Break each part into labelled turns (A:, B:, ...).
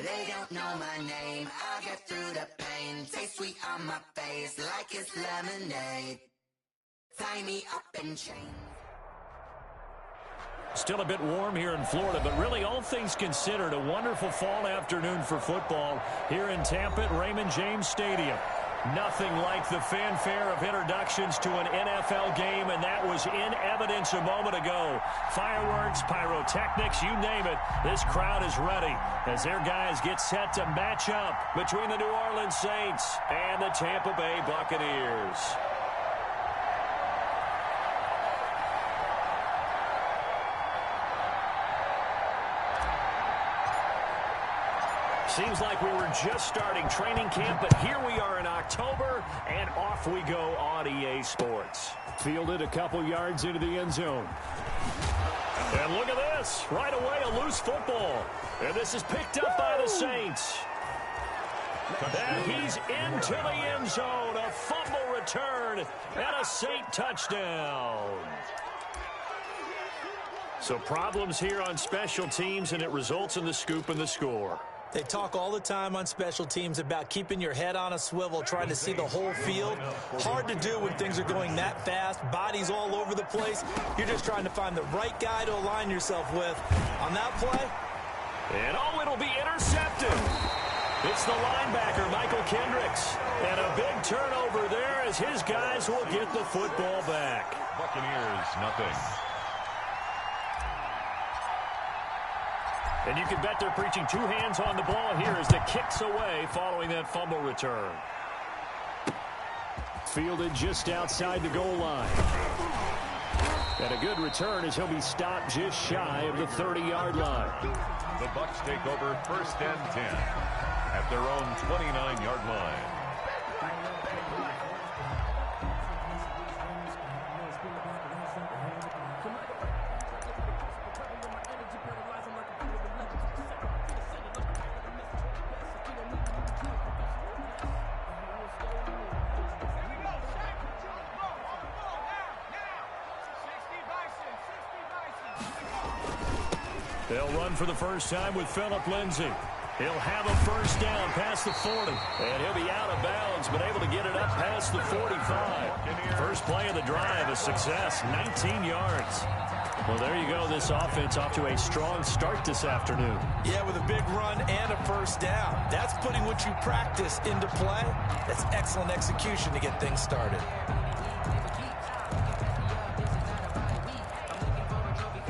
A: They don't know my name. I'll get through the pain. Taste sweet on my face like it's lemonade. Tie me up in chains.
B: Still a bit warm here in Florida, but really all things considered, a wonderful fall afternoon for football here in Tampa at Raymond James Stadium. Nothing like the fanfare of introductions to an NFL game, and that was in evidence a moment ago. Fireworks, pyrotechnics, you name it. This crowd is ready as their guys get set to match up between the New Orleans Saints and the Tampa Bay Buccaneers. Seems like we were just starting training camp, but here we are in October, and off we go on EA Sports. Fielded a couple yards into the end zone. And look at this. Right away, a loose football. And this is picked up by the Saints. And he's into the end zone. A fumble return and a Saint touchdown. So problems here on special teams, and it results in the scoop and the score.
C: They talk all the time on special teams about keeping your head on a swivel, trying to see the whole field. Hard to do when things are going that fast, bodies all over the place. You're just trying to find the right guy to align yourself with. On that play.
B: And oh, it'll be intercepted. It's the linebacker, Michael Kendricks. And a big turnover there as his guys will get the football back.
D: Buccaneers, nothing.
B: And you can bet they're preaching two hands on the ball here as the kick's away following that fumble return. Fielded just outside the goal line. And a good return as he'll be stopped just shy of the 30-yard line.
D: The Bucs take over 1st and 10 at their own 29-yard line.
B: They'll run for the first time with Phillip Lindsay. He'll have a first down past the 40. And he'll be out of bounds, but able to get it up past the 45. First play of the drive, a success, 19 yards. Well, there you go. This offense off to a strong start this afternoon.
C: Yeah, with a big run and a first down. That's putting what you practice into play. That's excellent execution to get things started.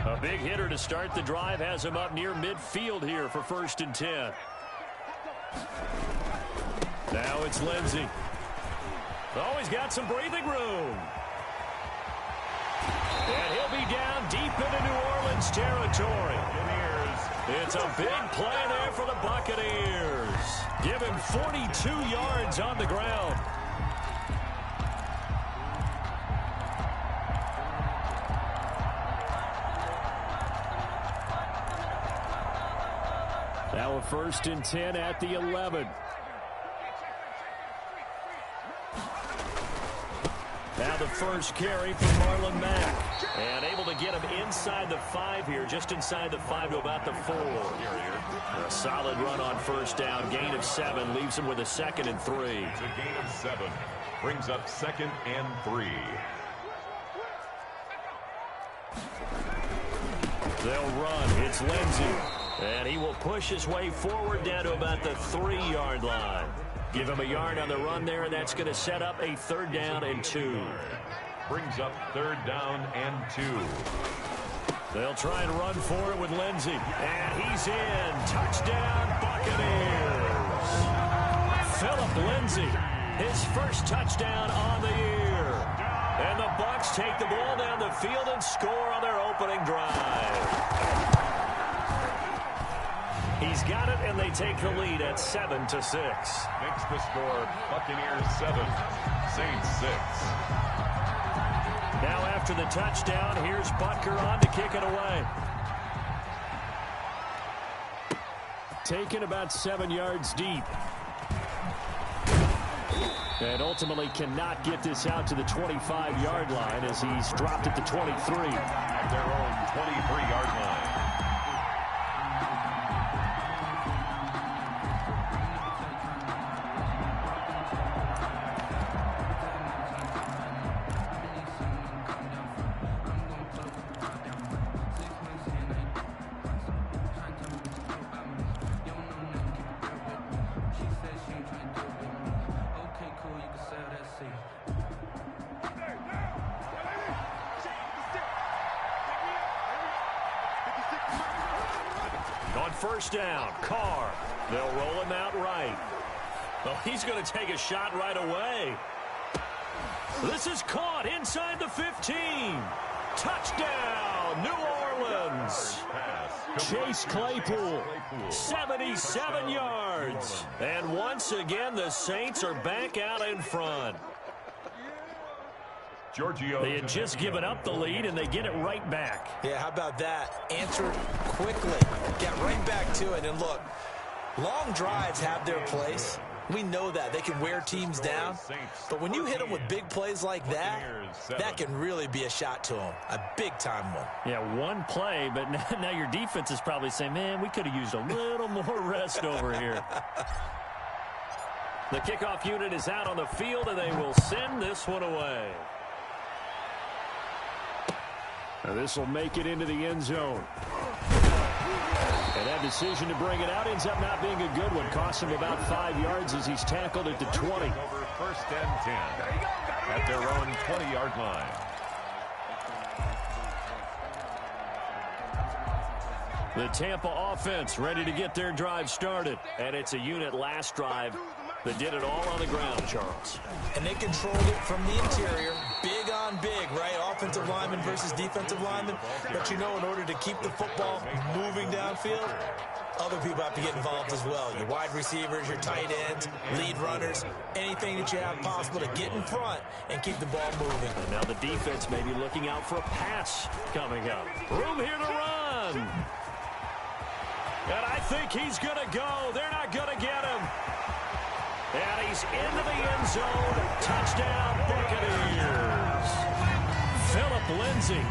B: A big hitter to start the drive has him up near midfield here for 1st and 10. Now it's Lindsay. Oh, he's got some breathing room. And he'll be down deep into New Orleans territory. It's a big play there for the Buccaneers. Give him 42 yards on the ground. Now a 1st and 10 at the 11. Now the first carry from Marlon Mack. And able to get him inside the 5 here, just inside the 5 to about the 4. A solid run on first down. Gain of 7 leaves him with a 2nd and 3.
D: It's a gain of 7. Brings up 2nd and 3.
B: They'll run. It's Lindsay. And he will push his way forward down to about the 3-yard line. Give him a yard on the run there, and that's going to set up a 3rd down and 2.
D: Brings up 3rd down and 2.
B: They'll try and run for it with Lindsay. And he's in. Touchdown, Buccaneers. Phillip Lindsay, his first touchdown on the year. And the Bucs take the ball down the field and score on their opening drive. He's got it, and they take the lead at 7-6.
D: Makes the score Buccaneers 7, Saints 6.
B: Now after the touchdown, here's Butker on to kick it away. Taken about 7 yards deep. And ultimately cannot get this out to the 25-yard line as he's dropped at the 23.
D: At their own 23-yard line.
B: first down. Carr. They'll roll him out right. Well, he's going to take a shot right away. This is caught inside the 15. Touchdown, New Orleans. Chase Claypool, 77 yards. And once again, the Saints are back out in front. They had just given up the lead, and they get it right back.
C: Yeah, how about that? Answered quickly. Get right back to it. And look, long drives have their place. We know that. They can wear teams down. But when you hit them with big plays like that, that can really be a shot to them. A big-time one.
B: Yeah, one play, but now your defense is probably saying, man, we could have used a little more rest over here. The kickoff unit is out on the field, and they will send this one away. This will make it into the end zone. And that decision to bring it out ends up not being a good one. Costs him about 5 yards as he's tackled at the 20.
D: Over first and 10 at their own 20-yard line.
B: The Tampa offense ready to get their drive started. And it's a unit last drive that did it all on the ground, Charles.
C: And they controlled it from the interior. Big on big, right? Offensive lineman versus defensive lineman. But you know, in order to keep the football moving downfield, other people have to get involved as well. Your wide receivers, your tight ends, lead runners, anything that you have possible to get in front and keep the ball moving.
B: And now the defense may be looking out for a pass coming up. Room here to run. And I think he's going to go. They're not going to get him. And he's into the end zone. Touchdown, Buccaneers. Phillip Lindsay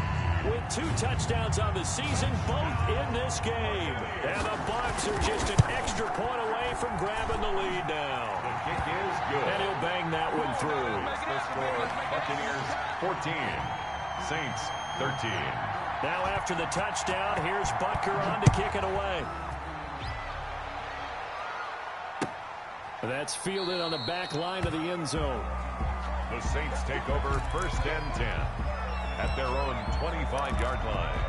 B: with 2 touchdowns on the season, both in this game. And the Bucs are just an extra point away from grabbing the lead now.
D: The kick is good.
B: And he'll bang that one through.
D: The score, Buccaneers 14, Saints 13.
B: Now after the touchdown, here's Butker on to kick it away. That's fielded on the back line of the end zone.
D: The Saints take over first and 10 at their own 25-yard line.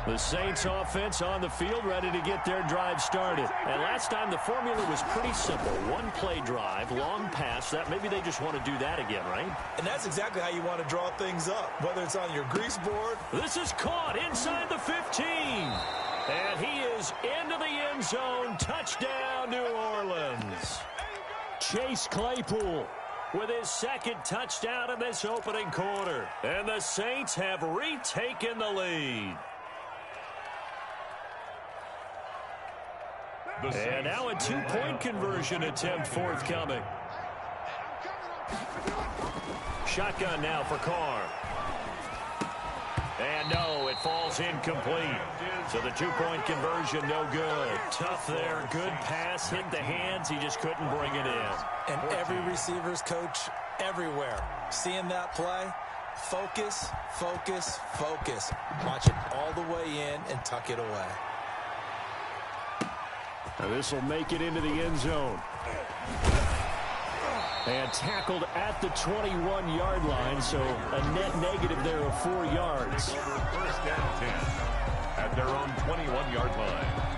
B: The Saints offense on the field ready to get their drive started. And last time the formula was pretty simple. One play drive, long pass. That maybe they just want to do that again, right?
C: And that's exactly how you want to draw things up, whether it's on your grease board.
B: This is caught inside the 15. And he is into the end zone. Touchdown, New Orleans. Chase Claypool with his second touchdown in this opening quarter. And the Saints have retaken the lead. And now a 2-point conversion attempt forthcoming. Shotgun now for Carr. And no, it falls incomplete. So the 2-point conversion, no good. Tough there, good pass, hit the hands, he just couldn't bring it in.
C: And every receiver's coach everywhere, seeing that play, focus, focus, focus. Watch it all the way in and tuck it away.
B: Now this will make it into the end zone. And tackled at the 21-yard line, so a net negative there of 4 yards.
D: First and 10 at their own 21-yard line.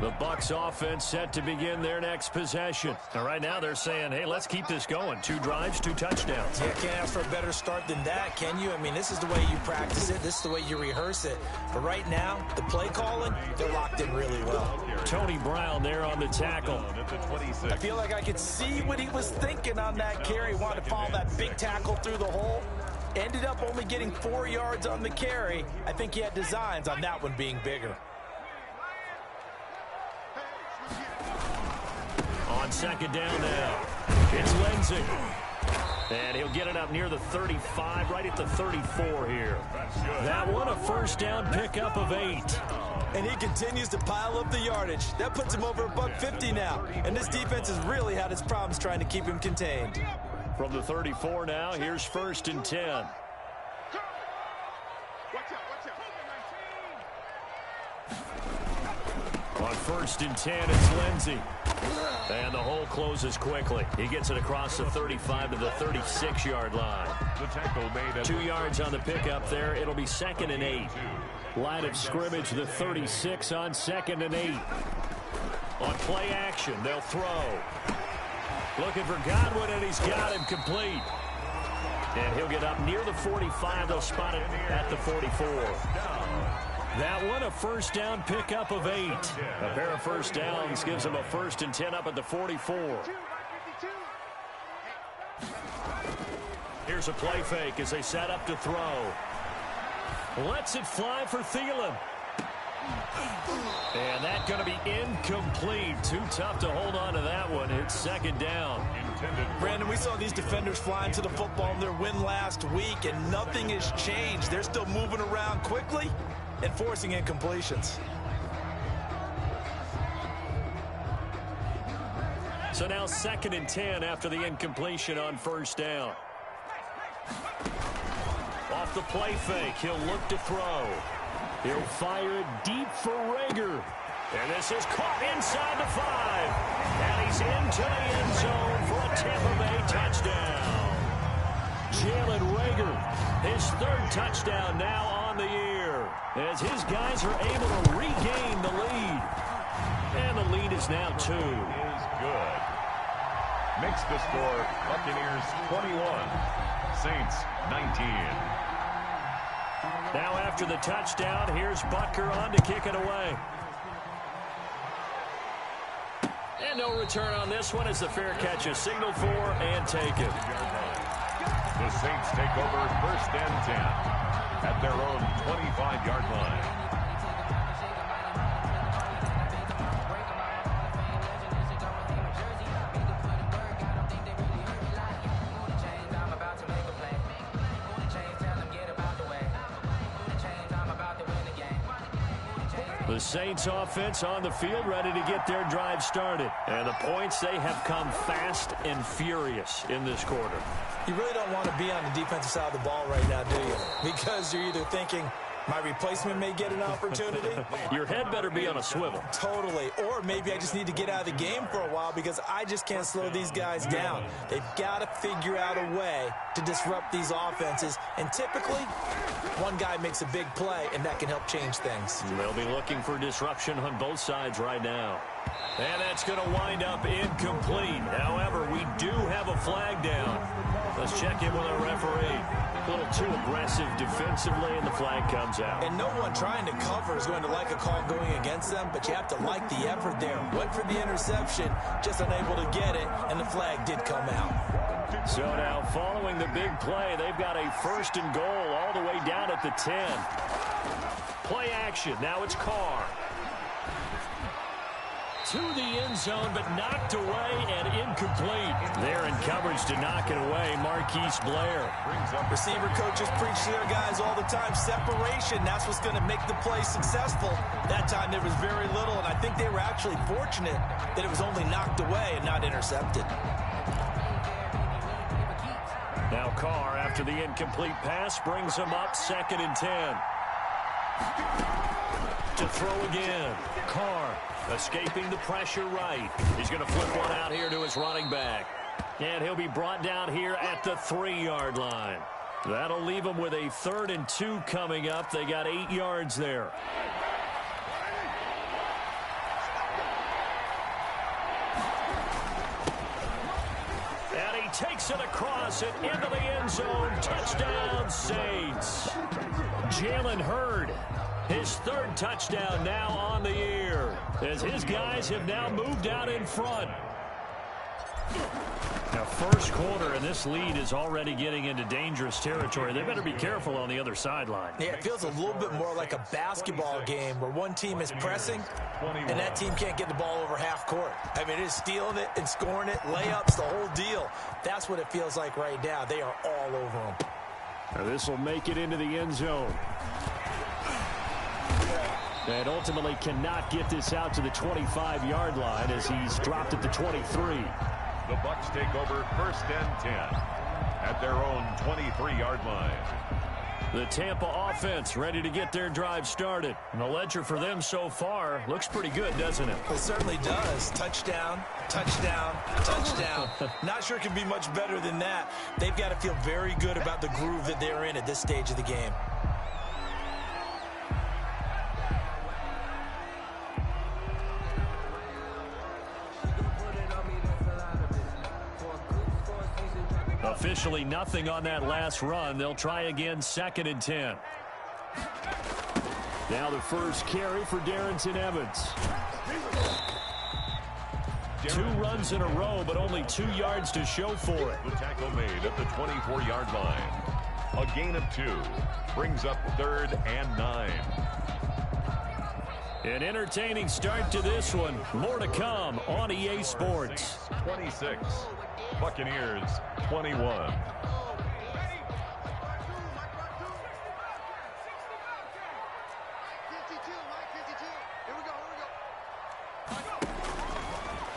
B: The Bucs offense set to begin their next possession. Now, right now they're saying, hey, let's keep this going. 2 drives, 2 touchdowns.
C: Yeah, can't ask for a better start than that, can you? I mean, this is the way you practice it. This is the way you rehearse it. But right now, the play calling, they're locked in really well.
B: Tony Brown there on the tackle.
C: I feel like I could see what he was thinking on that carry. Wanted to follow that big tackle through the hole. Ended up only getting 4 yards on the carry. I think he had designs on that one being bigger.
B: On second down now, it's Lindsay. And he'll get it up near the 35, right at the 34 here. That one a first down pickup of 8.
C: And he continues to pile up the yardage. That puts him over $150 now. And this defense has really had its problems trying to keep him contained.
B: From the 34 now, here's first and 10. On 1st and 10, it's Lindsey. And the hole closes quickly. He gets it across the 35 to the 36-yard line.
D: The tackle made
B: 2 yards on the pickup there. It'll be 2nd and 8. Line of scrimmage, the 36 on 2nd and 8. On play action, they'll throw. Looking for Godwin, and he's got him complete. And he'll get up near the 45. They'll spot it at the 44. That one, a first down pickup of 8. A pair of first downs gives them a 1st and 10 up at the 44. Here's a play fake as they set up to throw. Lets it fly for Thielen. And that's going to be incomplete. Too tough to hold on to that one. It's 2nd down.
C: Brandon, we saw these defenders flying to the football in their win last week, and nothing has changed. They're still moving around quickly and forcing incompletions.
B: So now 2nd and 10 after the incompletion on first down. Off the play fake, he'll look to throw. He'll fire it deep for Rager. And this is caught inside the 5. And he's into the end zone for a Tampa Bay touchdown. Jalen Rager, his 3rd touchdown now on the year, as his guys are able to regain the lead. And the lead is now 2.
D: Is good. Makes the score Buccaneers 21, Saints 19.
B: Now after the touchdown, here's Butker on to kick it away. And no return on this one as the fair catch is signaled for and taken.
D: The Saints take over 1st and 10 at their own 25-yard line.
B: The Saints offense on the field ready to get their drive started. And the points, they have come fast and furious in this quarter.
C: You really don't want to be on the defensive side of the ball right now, do you? Because you're either thinking, my replacement may get an opportunity.
B: Your head better be on a swivel.
C: Totally. Or maybe I just need to get out of the game for a while because I just can't slow these guys down. They've got to figure out a way to disrupt these offenses. And typically, one guy makes a big play, and that can help change things.
B: They'll be looking for disruption on both sides right now. And that's going to wind up incomplete. However, we do have a flag down. Let's check in with our referee. A little too aggressive defensively, and the flag comes out.
C: And no one trying to cover is going to like a call going against them, but you have to like the effort there. Went for the interception, just unable to get it, and the flag did come out.
B: So now, following the big play, they've got a 1st and goal all the way down at the 10. Play action. Now it's Carr. To the end zone, but knocked away and incomplete. They're in coverage to knock it away. Marquise Blair.
C: Receiver coaches preach to their guys all the time. Separation, that's what's going to make the play successful. That time there was very little, and I think they were actually fortunate that it was only knocked away and not intercepted.
B: Now Carr, after the incomplete pass, brings him up 2nd and 10. To throw again. Carr escaping the pressure right. He's going to flip one out here to his running back. And he'll be brought down here at the 3-yard line. That'll leave him with a 3rd and 2 coming up. They got 8 yards there. And he takes it across and into the end zone. Touchdown, Saints. Jalen Hurd, his 3rd touchdown now on the year, as his guys have now moved out in front. Now, first quarter, and this lead is already getting into dangerous territory. They better be careful on the other sideline.
C: Yeah, it feels a little bit more like a basketball game where one team is pressing and that team can't get the ball over half court. I mean, it is stealing it and scoring it, layups, the whole deal. That's what it feels like right now. They are all over them.
B: Now, this will make it into the end zone. And ultimately cannot get this out to the 25-yard line as he's dropped at the 23.
D: The Bucs take over 1st and 10 at their own 23-yard line.
B: The Tampa offense ready to get their drive started. And the ledger for them so far looks pretty good, doesn't it?
C: It certainly does. Touchdown, touchdown, touchdown. Not sure it can be much better than that. They've got to feel very good about the groove that they're in at this stage of the game.
B: Officially nothing on that last run. They'll try again, 2nd and 10. Now the first carry for Darrington Evans. 2 runs in a row, but only 2 yards to show for it.
D: The tackle made at the 24-yard line. A gain of 2 brings up 3rd and 9.
B: An entertaining start to this one. More to come on EA Sports.
D: 26. Buccaneers 21.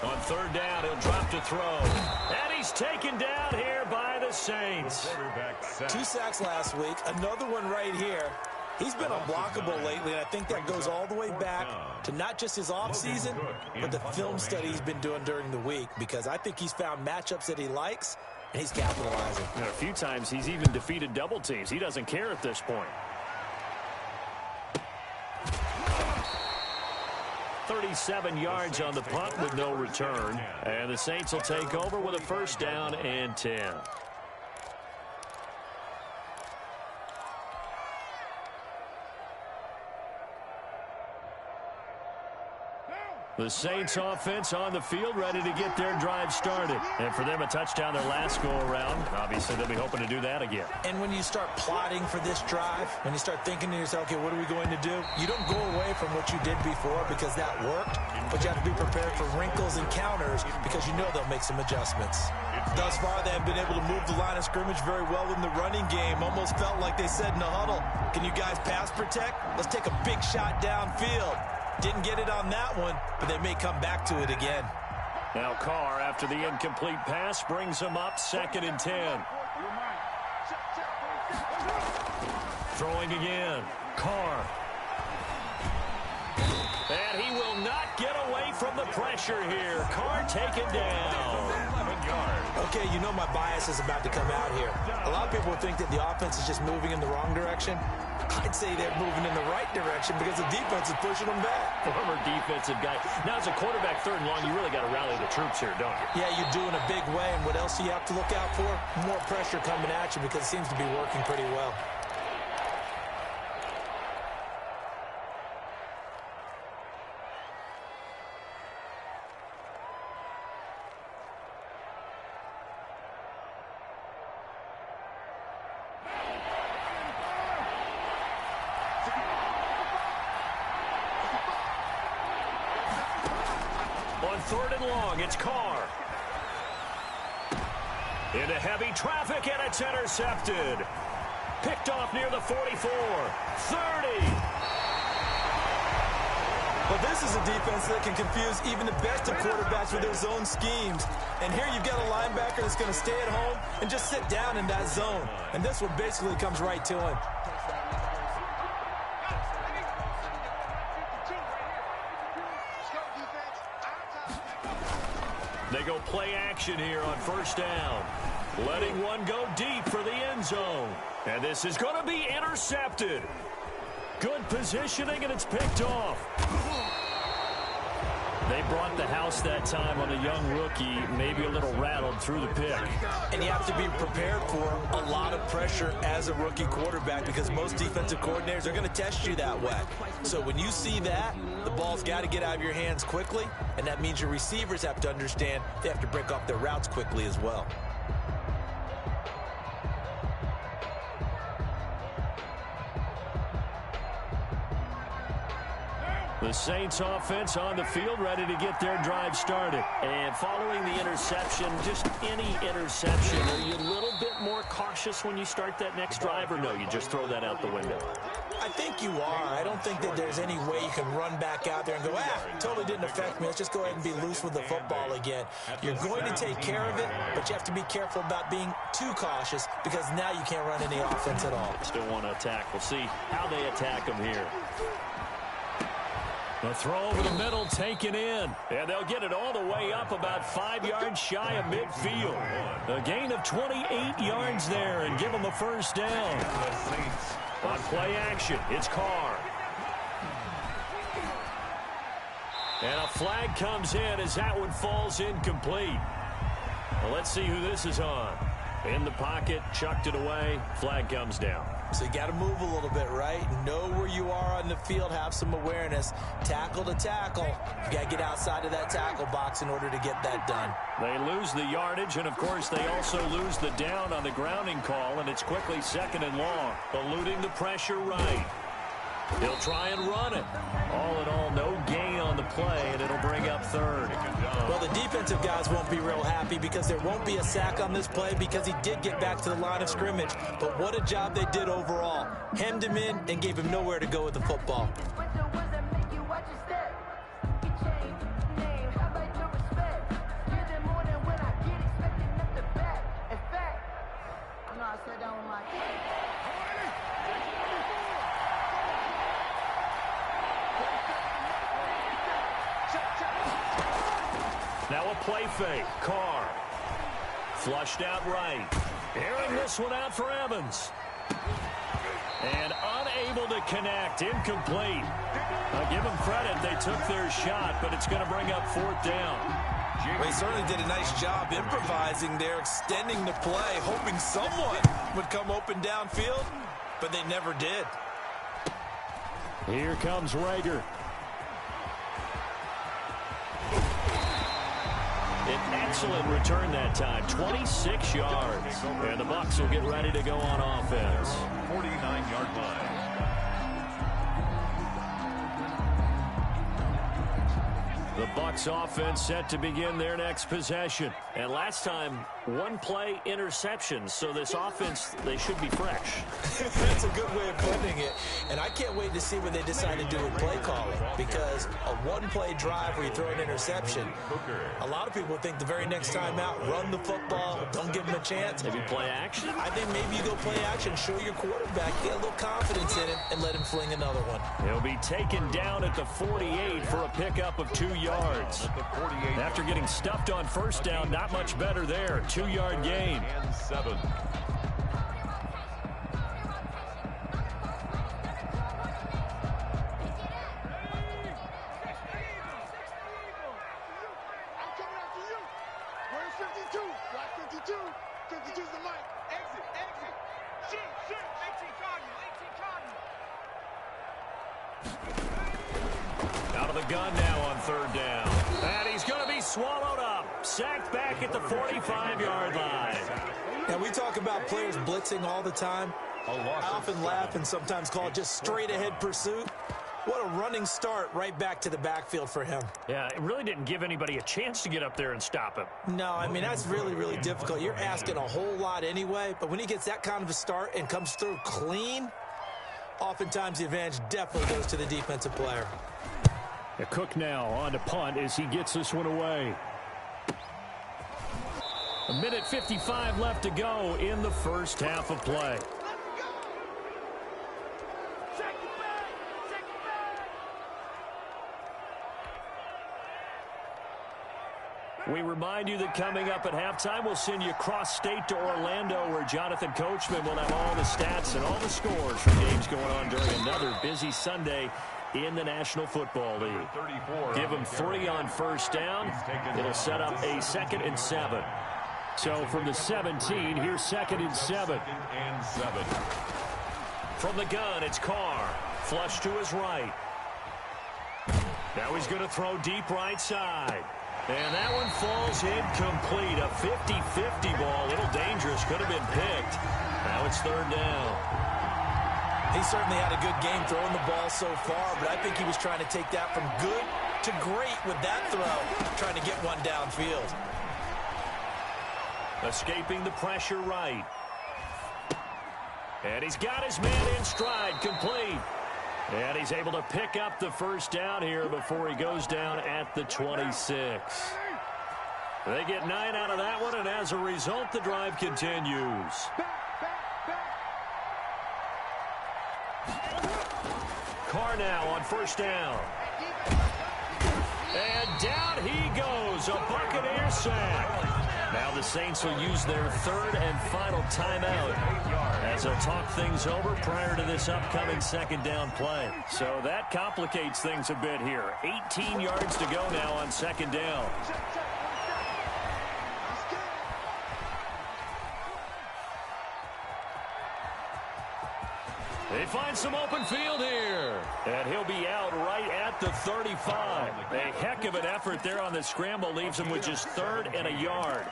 B: On 3rd down, he'll drop to throw. And he's taken down here by the Saints.
C: 2 sacks last week. Another one right here. He's been unblockable lately, and I think that goes all the way back to not just his offseason, but the film study he's been doing during the week, because I think he's found matchups that he likes, and he's capitalizing.
B: And a few times he's even defeated double teams. He doesn't care at this point. 37 yards on the punt with no return. And the Saints will take over with a 1st down and 10. The Saints offense on the field ready to get their drive started. And for them, a touchdown their last go-around. Obviously, they'll be hoping to do that again.
C: And when you start plotting for this drive, when you start thinking to yourself, okay, what are we going to do? You don't go away from what you did before because that worked, but you have to be prepared for wrinkles and counters because you know they'll make some adjustments. Thus far, they have been able to move the line of scrimmage very well in the running game. Almost felt like they said in the huddle, can you guys pass protect? Let's take a big shot downfield. Didn't get it on that one, but they may come back to it again.
B: Now Carr, after the incomplete pass, brings him up 2nd and 10. Throwing again. Carr. And he will not get away from the pressure here. Carr taken down.
D: 11 yards.
C: Okay, you know my bias is about to come out here. A lot of people think that the offense is just moving in the wrong direction. I'd say they're moving in the right direction because the defense is pushing them back.
B: Former defensive guy. Now, as a quarterback, 3rd and long, you really got to rally the troops here, don't you?
C: Yeah, you do in a big way. And what else do you have to look out for? More pressure coming at you because it seems to be working pretty well.
B: On 3rd and long, it's Carr. Into heavy traffic, and it's intercepted. Picked off near the 44. 30.
C: Well, this is a defense that can confuse even the best of quarterbacks with their zone schemes. And here you've got a linebacker that's going to stay at home and just sit down in that zone. And this one basically comes right to him.
B: They go play action here on 1st down. Letting one go deep for the end zone. And this is going to be intercepted. Good positioning, and it's picked off. They brought the house that time on a young rookie, maybe a little rattled through the pick.
C: And you have to be prepared for a lot of pressure as a rookie quarterback because most defensive coordinators are going to test you that way. So when you see that, the ball's got to get out of your hands quickly, and that means your receivers have to understand they have to break off their routes quickly as well.
B: The Saints offense on the field ready to get their drive started. And following the interception, just any interception, are you a little bit more cautious when you start that next drive, or no, you just throw that out the window?
C: I think you are. I don't think that there's any way you can run back out there and go, totally didn't affect me. Let's just go ahead and be loose with the football again. You're going to take care of it, but you have to be careful about being too cautious because now you can't run any offense at all.
B: Still want to attack. We'll see how they attack them here. The throw over the middle taken in. And they'll get it all the way up about 5 yards shy of midfield. A gain of 28 yards there and give them a first down. On play action, it's Carr. And a flag comes in as that one falls incomplete. Well, let's see who this is on. In the pocket, chucked it away, flag comes down.
C: So you got to move a little bit, right? Know where you are on the field, have some awareness. Tackle to tackle. You got to get outside of that tackle box in order to get that done.
B: They lose the yardage, and of course they also lose the down on the grounding call, and it's quickly 2nd and long. Eluding the pressure right. He'll try and run it. All in all, no gain on the play, and it'll bring up 3rd.
C: Well, the defensive guys won't be real happy because there won't be a sack on this play because he did get back to the line of scrimmage. But what a job they did overall. Hemmed him in and gave him nowhere to go with the football.
B: Now a play fake. Carr. Flushed out right. Airing this one out for Evans. And unable to connect. Incomplete. I'll give them credit. They took their shot, but it's going to bring up 4th down.
C: They certainly did a nice job improvising there, extending the play, hoping someone would come open downfield, but they never did.
B: Here comes Rager. An excellent return that time, 26 yards. And the Bucs will get ready to go on offense.
D: 49-yard line.
B: The Bucs offense set to begin their next possession. And last time, 1 play interception. So this offense, they should be fresh.
C: That's a good way of putting it. And I can't wait to see what they decide to do with play calling. Because a 1-play drive where you throw an interception, a lot of people think the very next time out, run the football, don't give them a chance.
B: Maybe play action?
C: I think maybe you go play action, show your quarterback, get a little confidence in him, and let him fling another one.
B: He'll be taken down at the 48 for a pickup of 2 yards. After getting stuffed on first down, not much better there. 2-yard gain.
D: And 7.
B: Out of the gun now on 3rd down. And he's going to be swallowed up. Sacked back at the 45-yard line.
C: Now, we talk about players blitzing all the time. I often laugh and sometimes call it just straight-ahead pursuit. What a running start right back to the backfield for him.
B: Yeah, it really didn't give anybody a chance to get up there and stop him.
C: No, I mean, that's really, really difficult. You're asking a whole lot anyway, but when he gets that kind of a start and comes through clean, oftentimes the advantage definitely goes to the defensive player.
B: Cook now on to punt as he gets this one away. 1:55 left to go in the first half of play. We remind you that coming up at halftime, we'll send you cross-state to Orlando, where Jonathan Coachman will have all the stats and all the scores from games going on during another busy Sunday in the National Football League. Give him 3 on first down. It'll set up a 2nd and 7. So from the 17, here's 2nd and 7. From the gun, it's Carr. Flush to his right. Now he's going to throw deep right side. And that one falls incomplete. A 50-50 ball. A little dangerous. Could have been picked. Now it's 3rd down.
C: He certainly had a good game throwing the ball so far, but I think he was trying to take that from good to great with that throw, trying to get one downfield.
B: Escaping the pressure right. And he's got his man in stride, complete. And he's able to pick up the first down here before he goes down at the 26. They get 9 out of that one, and as a result, the drive continues. Carr now on first down. And down he goes, a Buccaneer sack. Now the Saints will use their third and final timeout as they'll talk things over prior to this upcoming second down play. So that complicates things a bit here. 18 yards to go now on second down. They find some open field here. And he'll be out right at the 35. A heck of an effort there on the scramble leaves him with just third and a yard.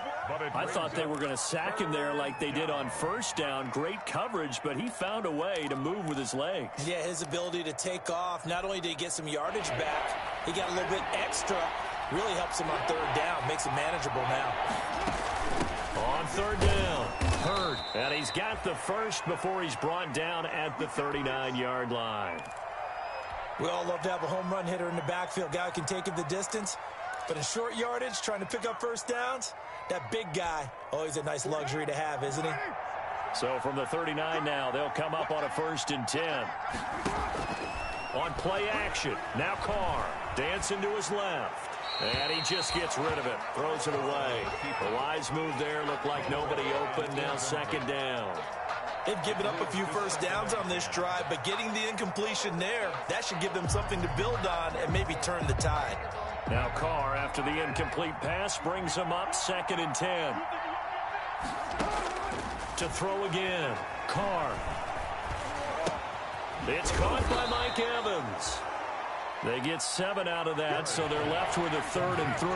B: I thought they were going to sack him there like they did on first down. Great coverage, but he found a way to move with his legs.
C: Yeah, his ability to take off. Not only did he get some yardage back, he got a little bit extra. Really helps him on third down. Makes it manageable now.
B: On third down, Hurd. And he's got the first before he's brought down at the 39-yard line.
C: We all love to have a home run hitter in the backfield. Guy who can take it the distance. But in short yardage, trying to pick up first downs, that big guy, always a nice luxury to have, isn't he?
B: So from the 39 now, they'll come up on a 1st and 10. On play action, now Carr, dancing to his left. And he just gets rid of it, throws it away. The wise move there, looked like nobody open, now second down.
C: They've given up a few first downs on this drive, but getting the incompletion there, that should give them something to build on and maybe turn the tide.
B: Now Carr, after the incomplete pass, brings him up 2nd and 10. To throw again, Carr. It's caught by Mike Evans. They get 7 out of that, so they're left with a 3rd and 3.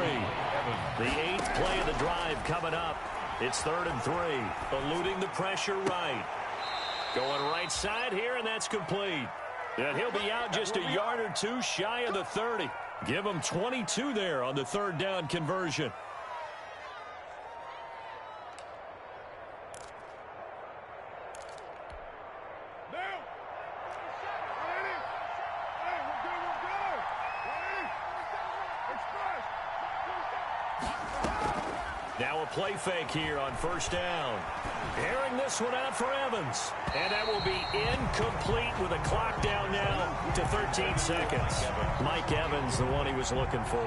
B: The 8th play of the drive coming up. It's 3rd and 3. Eluding the pressure right. Going right side here, and that's complete. And he'll be out just a yard or two shy of the 30. Give him 22 there on the 3rd down conversion. Now a play fake here on first down. Airing this one out for Evans. And that will be incomplete with a clock down now to 13 seconds. Mike Evans, the one he was looking for.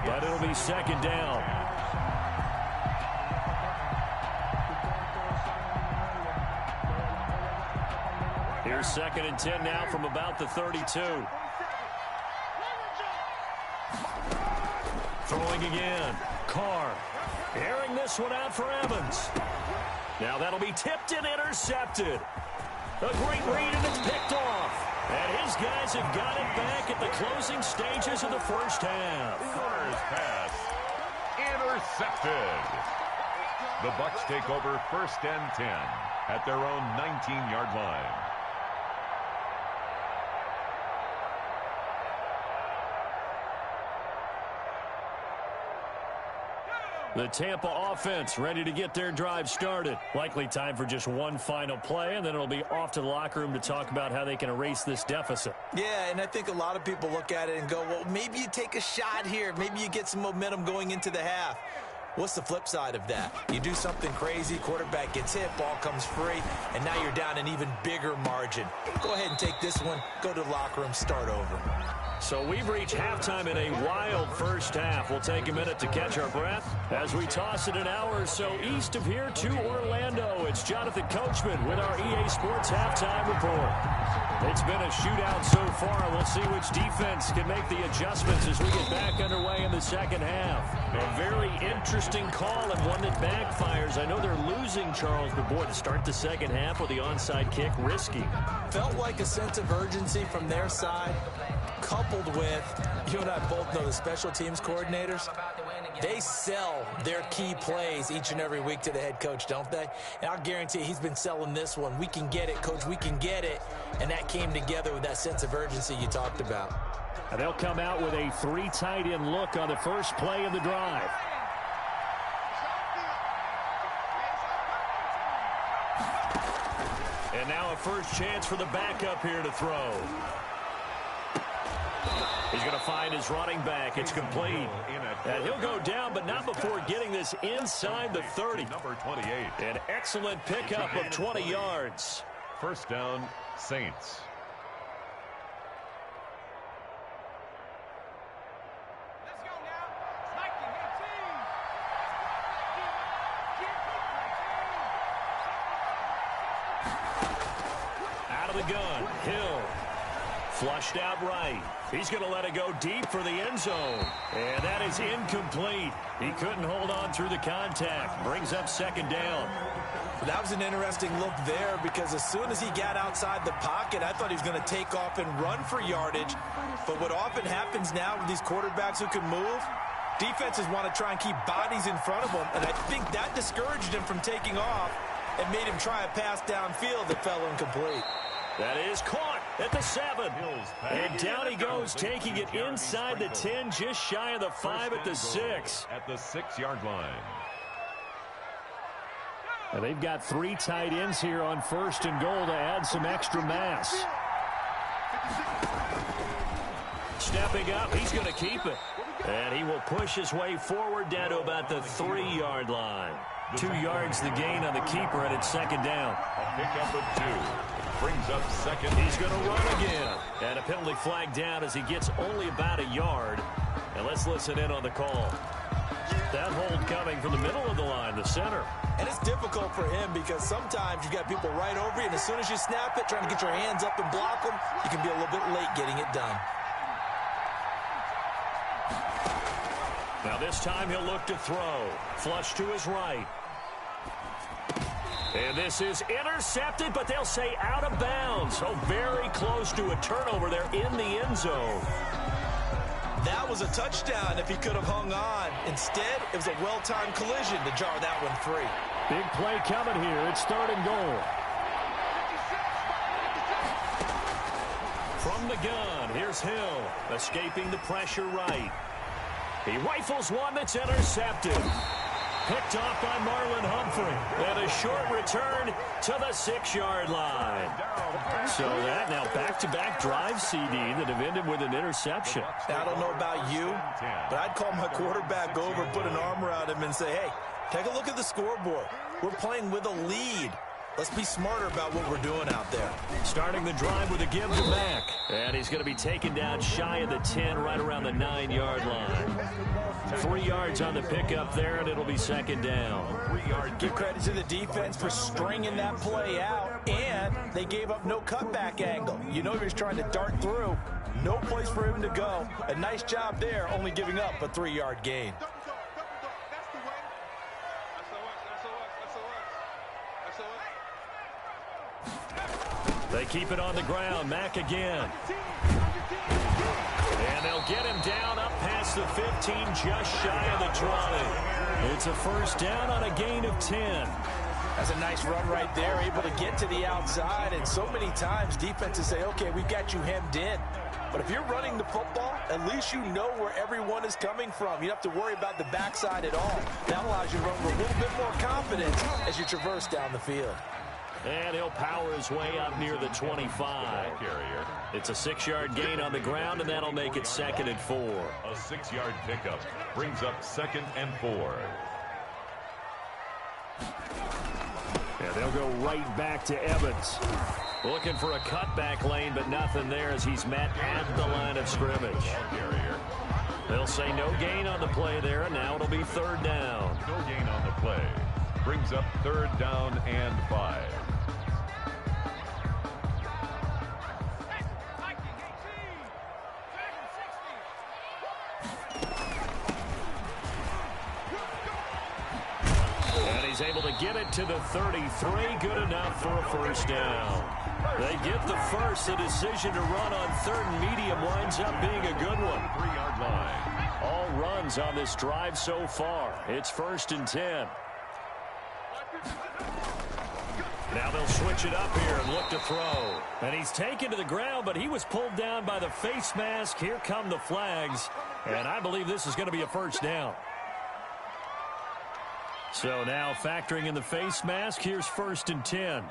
B: But it'll be second down. Here's 2nd and 10 now from about the 32. Throwing again. Carr. Airing this one out for Evans. Now that'll be tipped and intercepted. A great read, and it's picked off. And his guys have got it back at the closing stages of the first half.
D: Carr's pass intercepted. The Bucs take over 1st and 10 at their own 19-yard line.
B: The Tampa offense ready to get their drive started. Likely time for just one final play, and then it'll be off to the locker room to talk about how they can erase this deficit.
C: Yeah, and I think a lot of people look at it and go, well, maybe you take a shot here. Maybe you get some momentum going into the half. What's the flip side of that? You do something crazy, quarterback gets hit, ball comes free, and now you're down an even bigger margin. Go ahead and take this one, go to the locker room, start over.
B: So we've reached halftime in a wild first half. We'll take a minute to catch our breath as we toss it an hour or so east of here to Orlando. It's Jonathan Coachman with our EA Sports Halftime Report. It's been a shootout so far. We'll see which defense can make the adjustments as we get back underway in the second half. A very interesting call and one that backfires. I know they're losing, Charles, but boy, to start the second half with the onside kick, risky.
C: Felt like a sense of urgency from their side, coupled with, you and I both know the special teams coordinators, they sell their key plays each and every week to the head coach, don't they? And I'll guarantee he's been selling this one. We can get it, coach, we can get it. And that came together with that sense of urgency you talked about.
B: And they'll come out with a 3 tight end look on the first play of the drive. And now a first chance for the backup here to throw. He's going to find his running back. It's complete. And he'll go down, but not before getting this inside the 30.
D: Number 28.
B: An excellent pickup of 20 yards.
D: First down, Saints.
B: Out of the gun, Hill. Flushed out right. He's going to let it go deep for the end zone. And that is incomplete. He couldn't hold on through the contact. Brings up second down.
C: That was an interesting look there because as soon as he got outside the pocket, I thought he was going to take off and run for yardage. But what often happens now with these quarterbacks who can move, defenses want to try and keep bodies in front of them. And I think that discouraged him from taking off and made him try a pass downfield that fell incomplete.
B: That is caught at the 7. And down he goes, taking it inside the 10, just shy of the 5 at the 6.
D: At the 6-yard line.
B: And they've got 3 tight ends here on first and goal to add some extra mass. Stepping up, he's going to keep it. And he will push his way forward down to about the 3-yard line. 2 yards the gain on the keeper, and it's second down.
D: A pickup of 2. Brings up second.
B: He's going to run again. And a penalty flag down as he gets only about a yard. And let's listen in on the call. That hold coming from the middle of the line, the center.
C: And it's difficult for him because sometimes you've got people right over you, and as soon as you snap it, trying to get your hands up and block them, you can be a little bit late getting it done.
B: Now this time he'll look to throw. Flush to his right. And this is intercepted, but they'll say out of bounds. So very close to a turnover there in the end zone.
C: That was a touchdown if he could have hung on. Instead, it was a well-timed collision to jar that one free.
B: Big play coming here. It's third and goal. From the gun, here's Hill, escaping the pressure right. He rifles one that's intercepted. Picked off by Marlon Humphrey. And a short return to the 6-yard line. So that now back-to-back drive CD that have ended with an interception.
C: Now, I don't know about you, but I'd call my quarterback over, put an arm around him, and say, hey, take a look at the scoreboard. We're playing with a lead. Let's be smarter about what we're doing out there.
B: Starting the drive with a give to Mack. And he's going to be taken down shy of the 10, right around the 9-yard line. 3 yards on the pickup there, and it'll be second down.
C: Give credit to the defense for stringing that play out, and they gave up no cutback angle. You know he was trying to dart through. No place for him to go. A nice job there, only giving up a 3-yard gain.
B: They keep it on the ground. Mack again. And they'll get him down up past the 15, just shy of the 20. It's a first down on a gain of 10.
C: That's a nice run right there, able to get to the outside. And so many times defenses say, okay, we've got you hemmed in. But if you're running the football, at least you know where everyone is coming from. You don't have to worry about the backside at all. That allows you to run with a little bit more confidence as you traverse down the field.
B: And he'll power his way up near the 25. It's a 6-yard gain on the ground, and that'll make it second and 4.
D: A 6-yard pickup brings up second and 4.
B: And they'll go right back to Evans. Looking for a cutback lane, but nothing there as he's met at the line of scrimmage. They'll say no gain on the play there, and now it'll be third down.
D: No gain on the play. Brings up third down and 5.
B: He's able to get it to the 33. Good enough for a first down. They get the first. The decision to run on third and medium winds up being a good one.
D: 3-yard line.
B: All runs on this drive so far. It's first and 10. Now they'll switch it up here and look to throw. And he's taken to the ground, but he was pulled down by the face mask. Here come the flags. And I believe this is going to be a first down. So now factoring in the face mask, here's first and 10.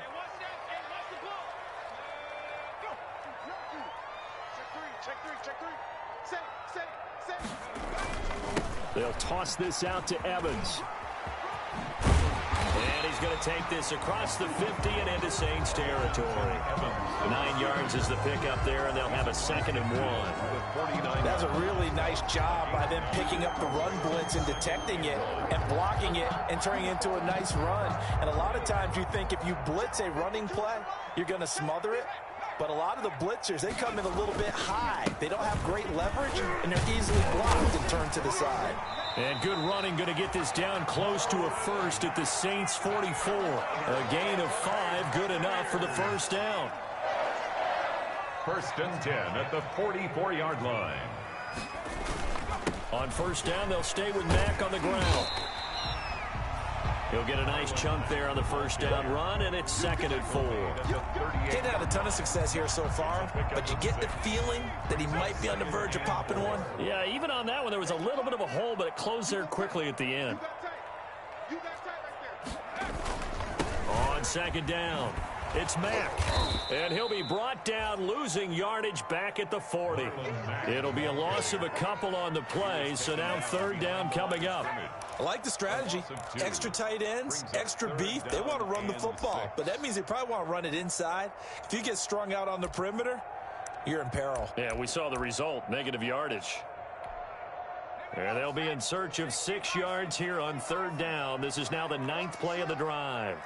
B: They'll toss this out to Evans. And he's going to take this across the 50 and into Saints territory. 9 yards is the pickup there, and they'll have a 2nd and 1.
C: That's a really nice job by them picking up the run blitz and detecting it and blocking it and turning it into a nice run. And a lot of times you think if you blitz a running play, you're going to smother it. But a lot of the blitzers, they come in a little bit high. They don't have great leverage, and they're easily blocked and turned to the side.
B: And good running, going to get this down close to a first at the Saints 44. A gain of 5, good enough for the first down.
D: 1st and 10 at the 44-yard line.
B: On first down, they'll stay with Mack on the ground. He'll get a nice chunk there on the first down run, and it's 2nd and 4.
C: He's had a ton of success here so far, but you get the feeling that he might be on the verge of popping one.
B: Yeah, even on that one, there was a little bit of a hole, but it closed there quickly at the end. On 2nd down, it's Mack. And he'll be brought down, losing yardage back at the 40. It'll be a loss of a couple on the play, so now 3rd down coming up.
C: I like the strategy. Extra tight ends, extra beef. They want to run the football, but that means they probably want to run it inside. If you get strung out on the perimeter, you're in peril.
B: Yeah, we saw the result, negative yardage. And they'll be in search of 6 yards here on 3rd down. This is now the 9th play of the drive.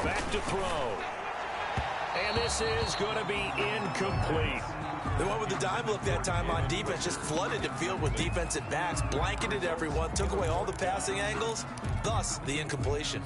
B: Back to throw. And this is going to be incomplete.
C: They went with the dime look that time on defense, just flooded the field with defensive backs, blanketed everyone, took away all the passing angles, thus the incompletion.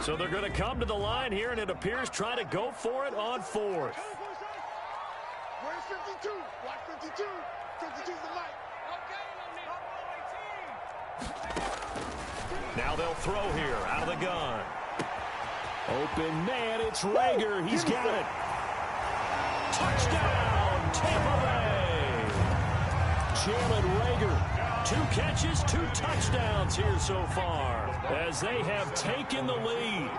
B: So they're going to come to the line here, and it appears try to go for it on 4th.
E: Where's 52? Watch 52. 52's the light.
B: Now they'll throw here out of the gun. Open man, it's Rager. He's got it. Touchdown, Tampa Bay. Jalen Rager. 2 catches, 2 touchdowns here so far as they have taken the lead.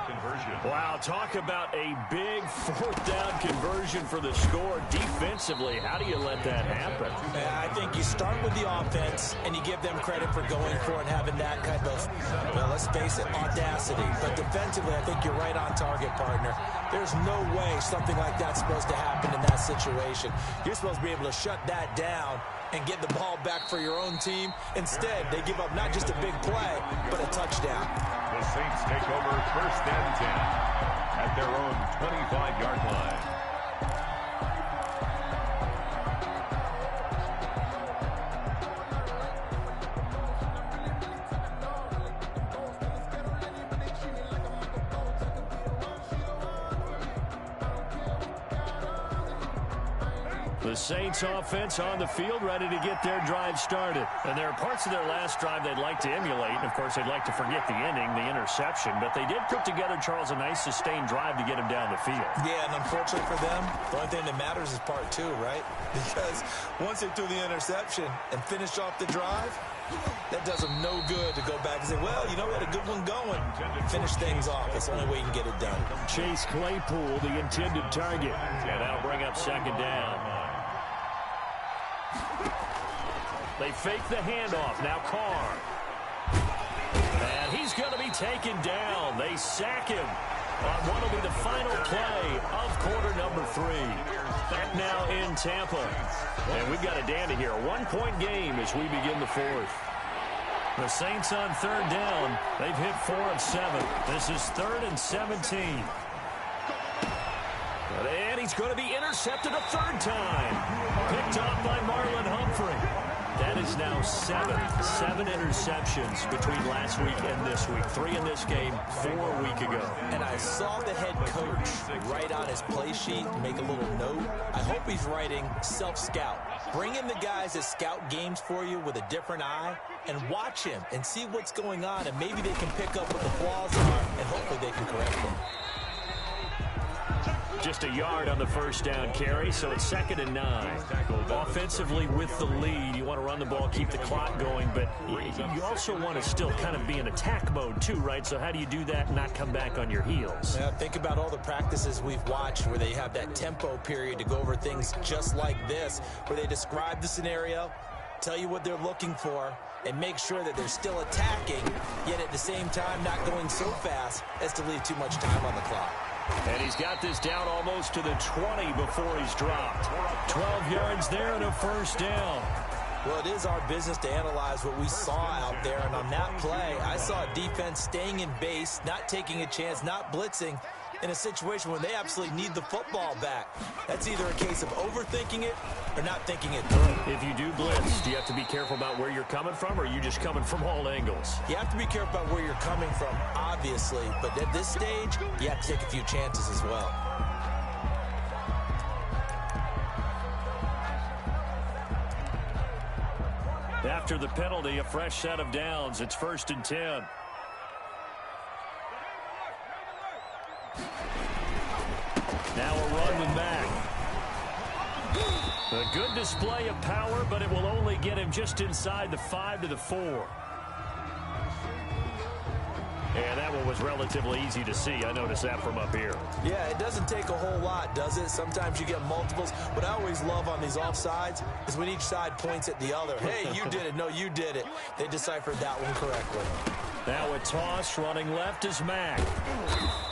B: Wow, talk about a big 4th down conversion for the score. Defensively, how do you let that happen?
C: I think you start with the offense and you give them credit for going for it and having that kind of, well, let's face it, audacity. But defensively, I think you're right on target, partner. There's no way something like that's supposed to happen in that situation. You're supposed to be able to shut that down and get the ball back for your own team. Instead, they give up not just a big play, but a touchdown.
D: The Saints take over 1st and 10 at their own 25-yard line.
B: The Saints offense on the field, ready to get their drive started. And there are parts of their last drive they'd like to emulate. And, of course, they'd like to forget the ending, the interception. But they did put together, Charles, a nice sustained drive to get him down the field.
C: Yeah, and unfortunately for them, the only thing that matters is part 2, right? Because once they threw the interception and finished off the drive, that does them no good to go back and say, well, you know, we had a good one going. Finish things off. That's the only way you can get it done.
B: Chase Claypool, the intended target. And that'll bring up 2nd down. They fake the handoff. Now Carr. And he's going to be taken down. They sack him on what will be the final play of quarter number 3. Back now in Tampa. And we've got a dandy here. A 1-point game as we begin the 4th. The Saints on 3rd down. They've hit 4 of 7. This is 3rd and 17. And he's going to be intercepted a 3rd time. Picked off by Marlon Humphrey. That is now 7 interceptions between last week and this week. 3 in this game, 4 a week ago.
C: And I saw the head coach write on his play sheet, make a little note. I hope he's writing self-scout, Bring in the guys that scout games for you with a different eye and watch him and see what's going on, and maybe they can pick up what the flaws are, and hopefully they can correct them.
B: Just a yard on the first down carry, so it's 2nd and 9. Offensively with the lead, you want to run the ball, keep the clock going, but you also want to still kind of be in attack mode too, right? So how do you do that and not come back on your heels?
C: Yeah, think about all the practices we've watched where they have that tempo period to go over things just like this, where they describe the scenario, tell you what they're looking for, and make sure that they're still attacking, yet at the same time not going so fast as to leave too much time on the clock.
B: And he's got this down almost to the 20 before he's dropped. 12 yards there and a first down.
C: Well, it is our business to analyze what we saw out there, and on that play, I saw a defense staying in base, not taking a chance, not blitzing, in a situation where they absolutely need the football back. That's either a case of overthinking it or not thinking it through.
B: If you do blitz, do you have to be careful about where you're coming from, or are you just coming from all angles?
C: You have to be careful about where you're coming from, obviously, but at this stage, you have to take a few chances as well.
B: After the penalty, a fresh set of downs. It's 1st and 10. Now a run with Mack. A good display of power, but it will only get him just inside the 5 to the 4. And that one was relatively easy to see. I noticed that from up here.
C: Yeah, it doesn't take a whole lot, does it? Sometimes you get multiples. What I always love on these offsides is when each side points at the other. Hey, you did it. No, you did it. They deciphered that one correctly.
B: Now a toss running left is Mack.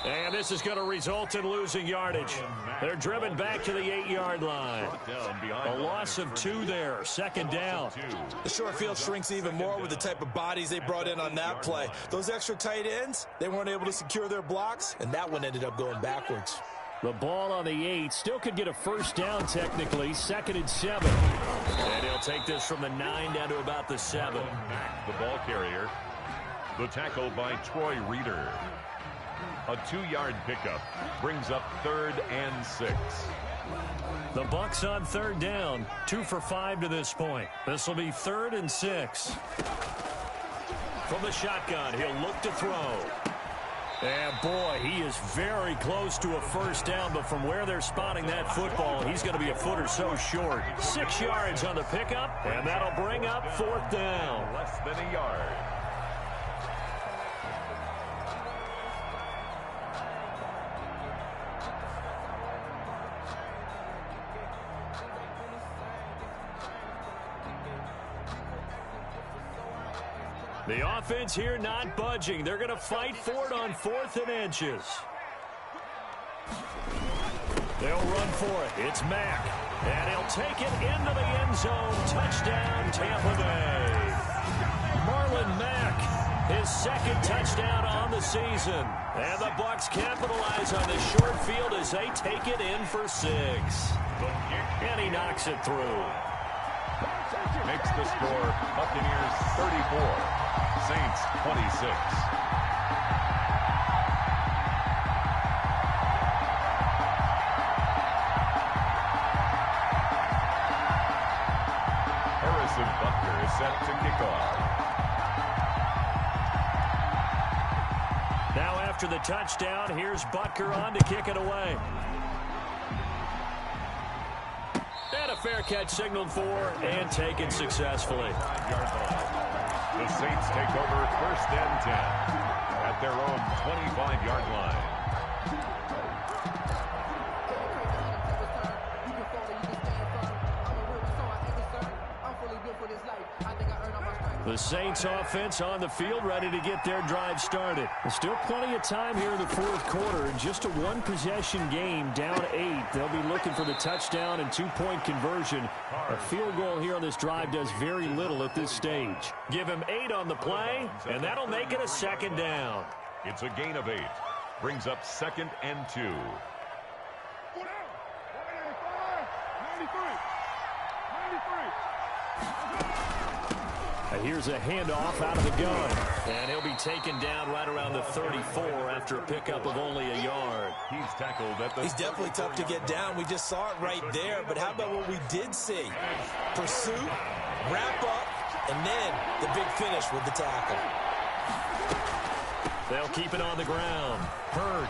B: And this is going to result in losing yardage. They're driven back to the 8-yard line. A loss of 2 there. 2nd down.
C: The short field shrinks even more with the type of bodies they brought in on that play. Those extra tight ends, they weren't able to secure their blocks, and that one ended up going backwards.
B: The ball on the 8. Still could get a first down technically. 2nd and 7. And he'll take this from the 9 down to about the 7.
D: The ball carrier. The tackle by Troy Reeder. A 2-yard pickup brings up 3rd and 6.
B: The Bucs on 3rd down. 2 for 5 to this point. This will be 3rd and 6. From the shotgun, he'll look to throw. And boy, he is very close to a first down, but from where they're spotting that football, he's going to be a foot or so short. 6 yards on the pickup, and that'll bring up 4th down.
D: Less than a yard.
B: The offense here not budging. They're going to fight for it on 4th and inches. They'll run for it. It's Mack. And he'll take it into the end zone. Touchdown, Tampa Bay. Marlon Mack, his 2nd touchdown on the season. And the Bucs capitalize on the short field as they take it in for 6. And he knocks it through.
D: Makes the score Buccaneers 34, Saints 26. Harrison Butker is set to kick off.
B: Now after the touchdown, here's Butker on to kick it away. And a fair catch signaled for and taken successfully.
D: The Saints take over 1st and 10 at their own 25-yard line.
B: The Saints offense on the field ready to get their drive started. There's still plenty of time here in the 4th quarter. Just a 1-possession game, down 8. They'll be looking for the touchdown and 2-point conversion. A field goal here on this drive does very little at this stage. Give him 8 on the play, and that'll make it a 2nd down.
D: It's a gain of 8. Brings up 2nd and 2.
E: 93. 93.
B: Here's a handoff out of the gun. And he'll be taken down right around the 34 after a pickup of only a yard.
D: He's tackled at the
C: He's definitely tough to get down. We just saw it right there. But how about what we did see? Pursuit, wrap up, and then the big finish with the tackle.
B: They'll keep it on the ground. Hurd.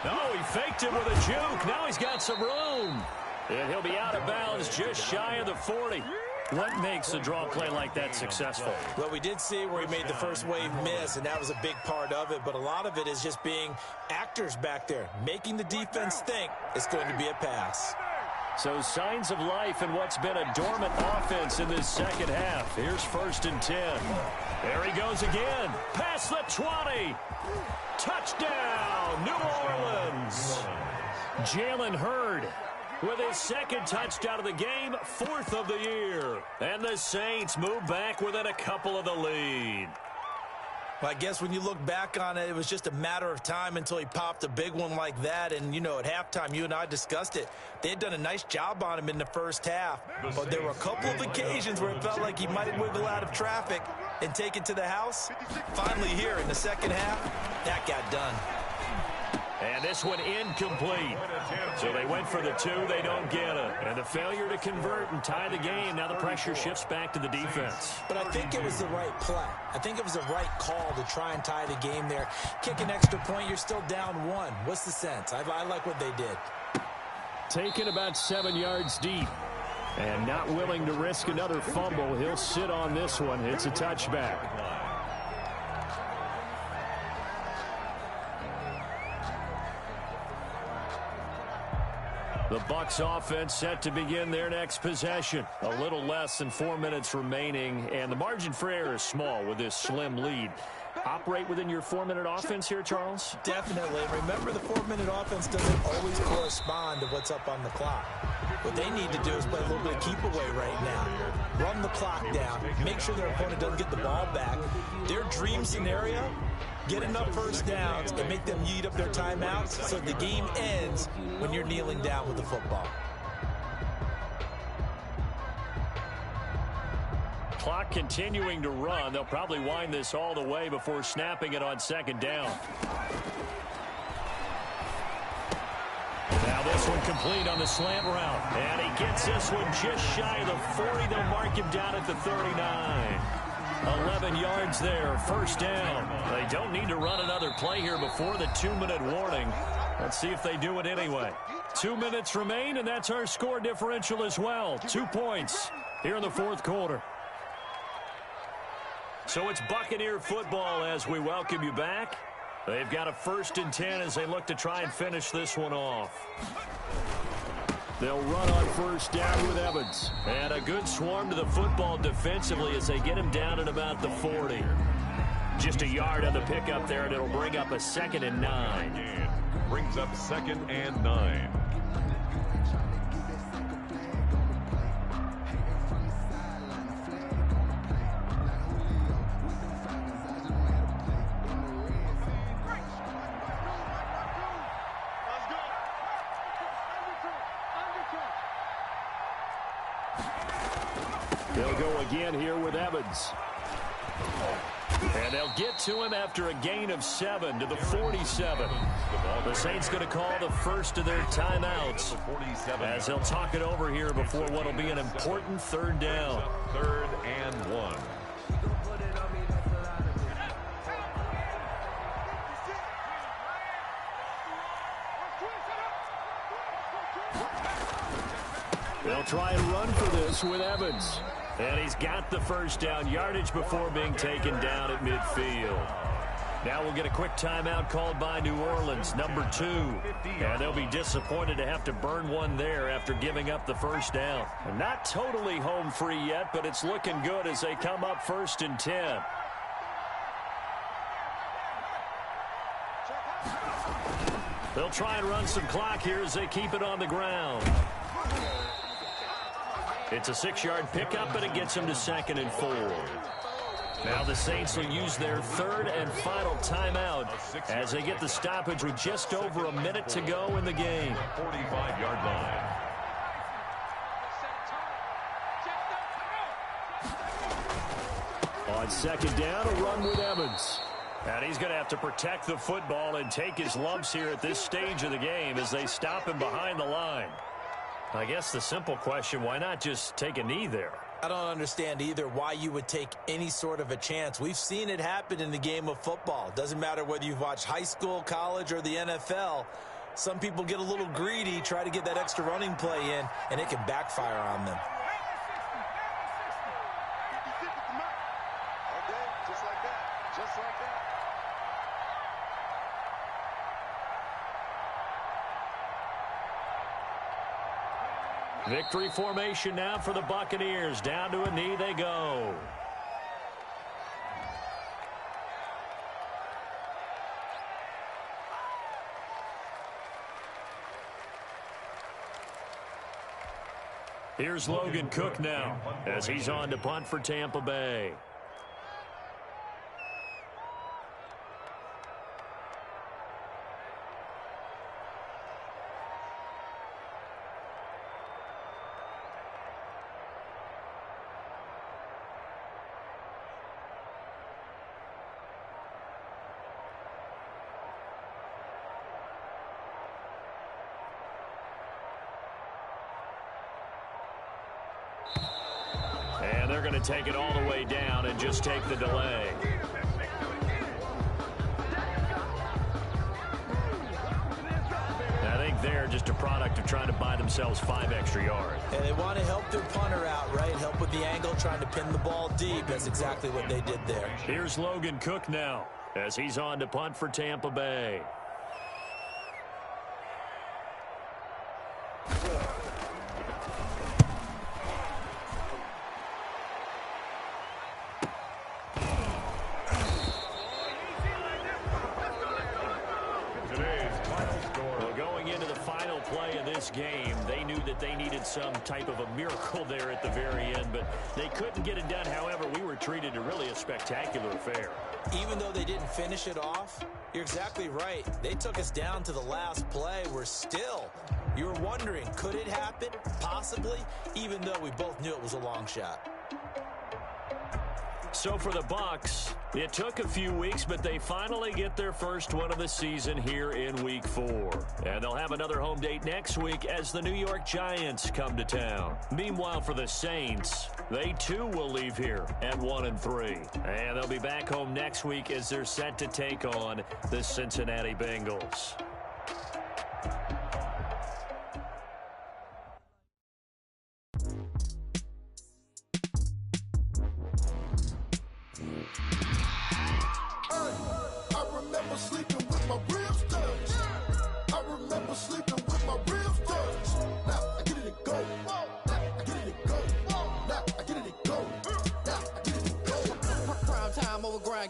B: Oh, he faked it with a juke. Now he's got some room. And he'll be out of bounds just shy of the 40. What makes a draw play like that successful?
C: Well, we did see where he made the first wave miss, and that was a big part of it. But a lot of it is just being actors back there, making the defense think it's going to be a pass.
B: So signs of life in what's been a dormant offense in this second half. Here's 1st and 10. There he goes again. Past the 20. Touchdown, New Orleans. Jalen Hurd with his second touchdown of the game, 4th of the year. And the Saints move back within a couple of the lead.
C: Well, I guess when you look back on it, it was just a matter of time until he popped a big one like that. And, you know, at halftime, you and I discussed it. They had done a nice job on him in the first half. But there were a couple of occasions where it felt like he might wiggle out of traffic and take it to the house. Finally here in the second half, that got done.
B: And this one incomplete. So they went for the 2. They don't get it. And the failure to convert and tie the game. Now the pressure shifts back to the defense.
C: But I think it was the right play. I think it was the right call to try and tie the game there. Kick an extra point, you're still down 1. What's the sense? I like what they did.
B: Taken about 7 yards deep. And not willing to risk another fumble. He'll sit on this one. It's a touchback. The Bucs offense set to begin their next possession. A little less than 4 minutes remaining, and the margin for error is small with this slim lead. Operate within your 4-minute offense here, Charles?
C: Definitely. Remember, the 4-minute offense doesn't always correspond to what's up on the clock. What they need to do is play a little bit of keep away right now. Run the clock down. Make sure their opponent doesn't get the ball back. Their dream scenario, get enough first downs and make them eat up their timeouts so the game ends when you're kneeling down with the football.
B: Clock continuing to run. They'll probably wind this all the way before snapping it on 2nd down. Now this one complete on the slant route. And he gets this one just shy of the 40. They'll mark him down at the 39. 11 yards there, 1st down. They don't need to run another play here before the 2-minute warning. Let's see if they do it anyway. 2 minutes remain, and that's our score differential as well. 2 points here in the 4th quarter. So it's Buccaneer football as we welcome you back. They've got a 1st and 10 as they look to try and finish this one off. They'll run on 1st down with Evans. And a good swarm to the football defensively as they get him down at about the 40. Just a yard on the pickup there, and it'll bring up a 2nd and 9.
D: Brings up 2nd and 9.
B: They'll go again here with Evans. And they'll get to him after a gain of 7 to the 47. The Saints going to call the first of their timeouts as they'll talk it over here before what will be an important 3rd down.
D: 3rd and 1.
B: They'll try and run for this with Evans. And he's got the 1st down yardage before being taken down at midfield. Now we'll get a quick timeout called by New Orleans, number 2. And they'll be disappointed to have to burn one there after giving up the 1st down. Not totally home free yet, but it's looking good as they come up 1st and 10. They'll try and run some clock here as they keep it on the ground. It's a 6-yard pickup, and it gets them to 2nd and 4. Now the Saints will use their 3rd and final timeout as they get the stoppage with just over a minute to go in the game.
D: 45-yard line.
B: On second down, a run with Evans. And he's going to have to protect the football and take his lumps here at this stage of the game as they stop him behind the line. I guess the simple question, why not just take a knee there?
C: I don't understand either why you would take any sort of a chance. We've seen it happen in the game of football. Doesn't matter whether you've watched high school, college, or the NFL. Some people get a little greedy, try to get that extra running play in, and it can backfire on them.
E: Just like that. Just like that.
B: Victory formation now for the Buccaneers. Down to a knee they go. Here's Logan Cook now as he's on to punt for Tampa Bay. And they're going to take it all the way down and just take the delay. I think they're just a product of trying to buy themselves 5 extra yards.
C: And they want to help their punter out, right? Help with the angle, trying to pin the ball deep. That's exactly what they did there.
B: Here's Logan Cook now as he's on to punt for Tampa Bay. Game, they knew that they needed some type of a miracle there at the very end, but they couldn't get it done. However, we were treated to really a spectacular affair.
C: Even though they didn't finish it off, you're exactly right. They took us down to the last play. You were wondering, could it happen? Possibly, even though we both knew it was a long shot.
B: So for the Bucs, it took a few weeks, but they finally get their first one of the season here in Week 4. And they'll have another home date next week as the New York Giants come to town. Meanwhile, for the Saints, they too will leave here at 1-3. And they'll be back home next week as they're set to take on the Cincinnati Bengals.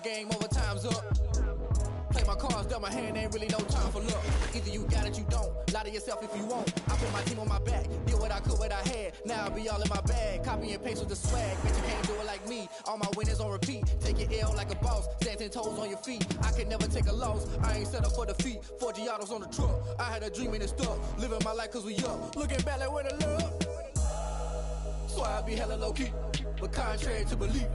F: Game over, time's up. Play my cards, dealt my hand, ain't really no time for luck. Either you got it, you don't. Lie to yourself if you won't. I put my team on my back, did what I could, what I had. Now I'll be all in my bag. Copy and paste with the swag. Bet you can't do it like me. All my winners on repeat. Take your L like a boss. Stand 10 toes on your feet. I can never take a loss. I ain't set up for defeat. 4 Giados on the truck. I had a dream and it stuck. Living my life cause we up. Looking back like where the love. So I be hella low key. But contrary to belief.